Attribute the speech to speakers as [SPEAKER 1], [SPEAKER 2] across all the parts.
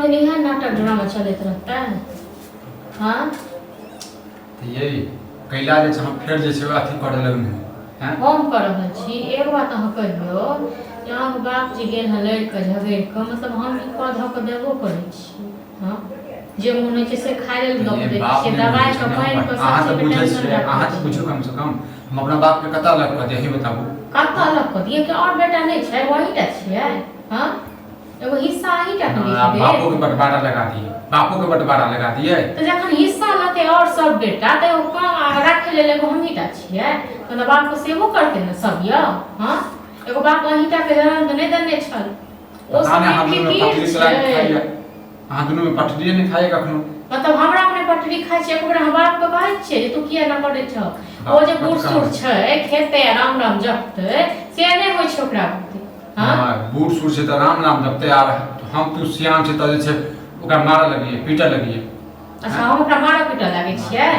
[SPEAKER 1] दिन यह नाटक ड्रामा चलत रहता है। हाँ
[SPEAKER 2] तो यही कैला जे हम फेर जे छै अथी करे लगन हैं
[SPEAKER 1] हम कर रहल छी। एक बात अहाँ कहियो यहाँ के बाप जी गेल हन लड़ के झगड़ के मतलब हम ई कह धऽ के देबो करै छी। हाँ जे मोन होइ छै से खाय लेल दऽ दै छी, दवाई के पानि के
[SPEAKER 2] अहाँ
[SPEAKER 1] सब
[SPEAKER 2] तऽ बुझै छियै, अहाँ तऽ बुझियो कम से कम हम अपना बाप के कतऽ अलग कऽ दिए ही बताबू।
[SPEAKER 1] कतऽ अलग कऽ दिए कि और बेटा नहीं छै वही टा छियै। हाँ एगो हिस्सा ही टा के लिख दे।
[SPEAKER 2] बापो के बंटवारा लगा दिए, बापो के बंटवारा लगा दिए।
[SPEAKER 1] तो जखन हिस्सा लेते और सब बेटा तो एगो कम राखे लेल एगो हम ही टा छियै, मतलब बाप के सेवो करते न सब यौ। हाँ एगो बाप वही टा के जन्म तो नहीं देने छल, ओ सब फिकीर छै।
[SPEAKER 2] अहाँ दुनू में पटरिए नहीं खाए कखनो,
[SPEAKER 1] मतलब हमरा अपने पटरी खाइ छै एकबेर हम बाप के कहै छियै जे तू किया न करै छ। ओ जे बूढ़ सूढ़ छै खेते राम राम जपते से नहीं होय छै ओकरा बुद्धि। हां
[SPEAKER 2] बूढ़ सूढ़ छै त राम नाम जपते आ हम तू सियान छै त जे छै ओकरा मारऽ लगिए पीटऽ लगिए।
[SPEAKER 1] अच्छा हम ओकरा मारऽ पीटऽ लागै छियै।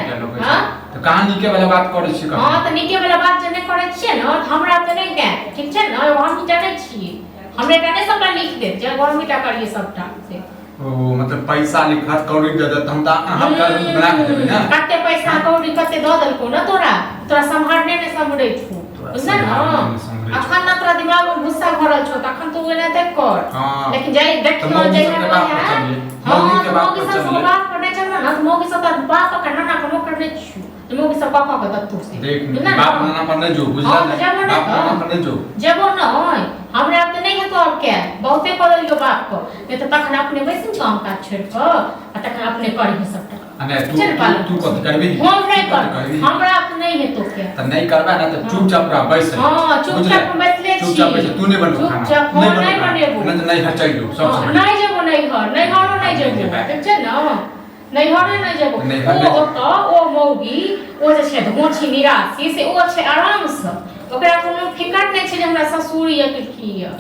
[SPEAKER 1] हां
[SPEAKER 2] त कहां नीके वाला बात करै छी।
[SPEAKER 1] हां त नीके वाला बात जे नहीं करै छियै न त हमरा त नहीं दे, ठीक छै न। हम मीटा नहीं छियै, हमरे टा नहीं सबटा लिख दे जे हम मीटा करिए सबटा से।
[SPEAKER 2] ओ मतलब पैसा लिखत कौड़ी दे दत हम त अहाँ कर बना के देबै ना।
[SPEAKER 1] कते पैसा कौड़ी कते द देलको न तोरा संभारने ने संभरै छु बुझल न। अखन न तोरा दिमाग में गुस्सा भरल छौ तखन तू एना देख कर, लेकिन जाई देखियो जे है हां के बात पर चलिए बात करने चल न मोगी सब बाप का नाना को करने छु मोगी सब पापा का दत्तू से
[SPEAKER 2] देख बाप नाना पर नहीं जो बुझल बाप नाना पर नहीं जो
[SPEAKER 1] जेबो न होय हमरा त नहीं है तो अब क्या बहुते बदलियो बाप को नहीं तो तखन अपने बैसिन काम काज छोड़ के आ तखन अपने करी सबटा।
[SPEAKER 2] अने तू कथि करबी
[SPEAKER 1] हम नहीं कर हमरा त नहीं है तो क्या
[SPEAKER 2] त नहीं करबा ना त चुपचाप रह बैस।
[SPEAKER 1] हां चुपचाप बैठले छी,
[SPEAKER 2] चुपचाप बैस तू नहीं बनबो खाना
[SPEAKER 1] नहीं बनेबो
[SPEAKER 2] नहीं तो नहीं हर चाहिए सब
[SPEAKER 1] नहीं जेबो नहीं हरो नहीं जेबो ठीक छै न। नहीं हरो नहीं जेबो ओ ओतो ओ मौगी ओ जे छै धोछी निराशी से ओ छै आराम से ओकरा कोनो फिकर नहीं छै जे हमरा ससुर या की या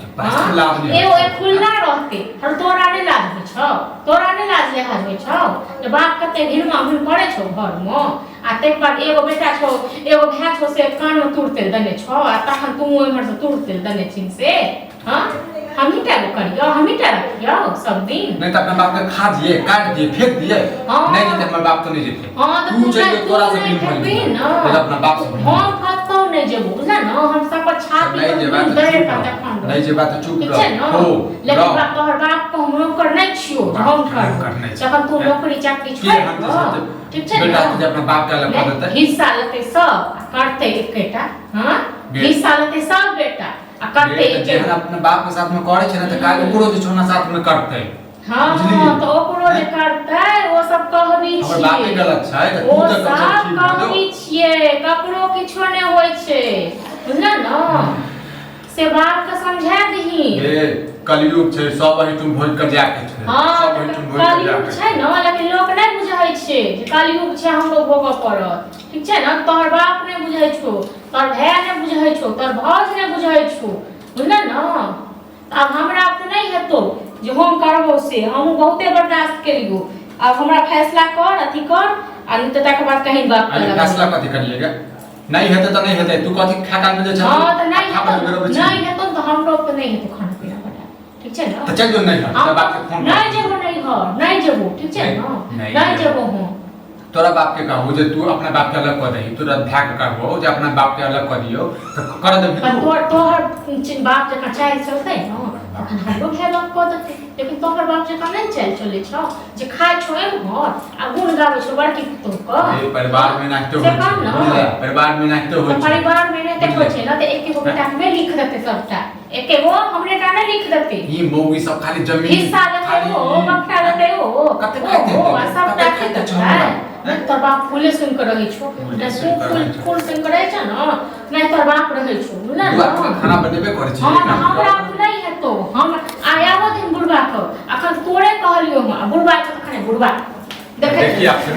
[SPEAKER 1] एगो एक खुल्ला रहते हम तोरा नहीं लाज होइ छौ, तोरा नहीं लाज लिहाज होइ छौ जे बाप कते भिड़मा भिड़ पड़े छौ घर में आ तक बाद एगो बेटा छौ एगो भाई छौ से कान में तुर तेल देने छौ आ तखन तू ओइमर से तुर तेल देने छिन से। हां हम ही टा करियो हम ही टा रखियो सब दिन
[SPEAKER 2] नहीं तो अपने बाप के खा दिए काट दिए फेंक दिए नहीं देते हमारे बाप तो नहीं देते।
[SPEAKER 1] हां
[SPEAKER 2] तू चाहिए तोरा से दिन भर ना अपना बाप से
[SPEAKER 1] हम कतो नहीं जेबो बुझला न हम सब पर छाप
[SPEAKER 2] नहीं जे बात चुप रह हो
[SPEAKER 1] लेकिन बाप तोहर बाप को हम नौकर नहीं छियो हम कर जखन तू नौकरी चाकरी छोड़ ठीक छै
[SPEAKER 2] बेटा तुझे अपना बाप के अलग कर देते
[SPEAKER 1] हिस्सा लेते सब करते एकेटा। हां हिस्सा लेते सब बेटा आ करते
[SPEAKER 2] जेहन अपने बाप के साथ में करे छै ना त काल ओकरो जे छोना साथ में करते।
[SPEAKER 1] हां तो ओकरो जे करते वो सब कहबी छियै
[SPEAKER 2] हमर बाप के गलत छै त तू त
[SPEAKER 1] सब कहबी छियै ककरो किछो नै होय छै बुझला न से बात के समझा दही।
[SPEAKER 2] ए कलयुग छै सब वही तुम भोज कर जाके छै
[SPEAKER 1] सब वही तुम भोज कर जाके छै न लेकिन लोग नै बुझै छै जे कलयुग छै हमरो भोगऽ पड़त ठीक छै न। तोहर बाप नै बुझै छौ तोहर भाय नै बुझै छौ तोहर भौज नै बुझै छौ बुझला न। अब हमरा त नै हेतौ जे हम करबो से हम बहुते बर्दाश्त करियो अब हमरा फैसला कर अथी कर आ नहीं तो तक बाद कहीं बात कर
[SPEAKER 2] फैसला कथि करिएगा नहीं हेते त नहीं हेते तू कथि खा काल में जे छ
[SPEAKER 1] हां त नहीं हेतौ त हमरो पे नहीं हेतौ खाना पीना बना ठीक छै न।
[SPEAKER 2] त चल जो नहीं है बाप के फोन
[SPEAKER 1] नहीं जेबो नहीं जेबो ठीक छै न नहीं जेबो हम
[SPEAKER 2] तोरा बाप के कहबो जे तू अपना बाप के अलग कर दही तोरा भाग के कहबो जे अपना बाप के अलग कर दियो त कर दे
[SPEAKER 1] तोहर बाप जका चाल चलते न हमरो भाई बाप कर देते लेकिन तोहर बाप जका नहीं चल चले छ जे खाय छो एम घर आ गुण गाबै छो बड़की तो क
[SPEAKER 2] परिवार में नाचते हो परिवार में नाचते हो
[SPEAKER 1] परिवार में नहीं देखो छै न त एक बेटा में लिख देते सबटा एके वो हमरे टा नहीं लिख देते
[SPEAKER 2] ई मौगी सब खाली जमीन
[SPEAKER 1] हिस्सा देते हो बकरा देते हो
[SPEAKER 2] कते खाते
[SPEAKER 1] हो सबटा खेते छ तोर बाप फूले सुन के रहे छो फूल सुन के रहे छ न नहीं तोर बाप रहे छो बुझला न
[SPEAKER 2] खाना बनेबे करे छी
[SPEAKER 1] हमरा नहीं हेतो हम आयाबो दिन बुढ़बा को अखन तोरे कहलियो हम बुढ़बा के अखन बुढ़बा देखै
[SPEAKER 2] देखिए आप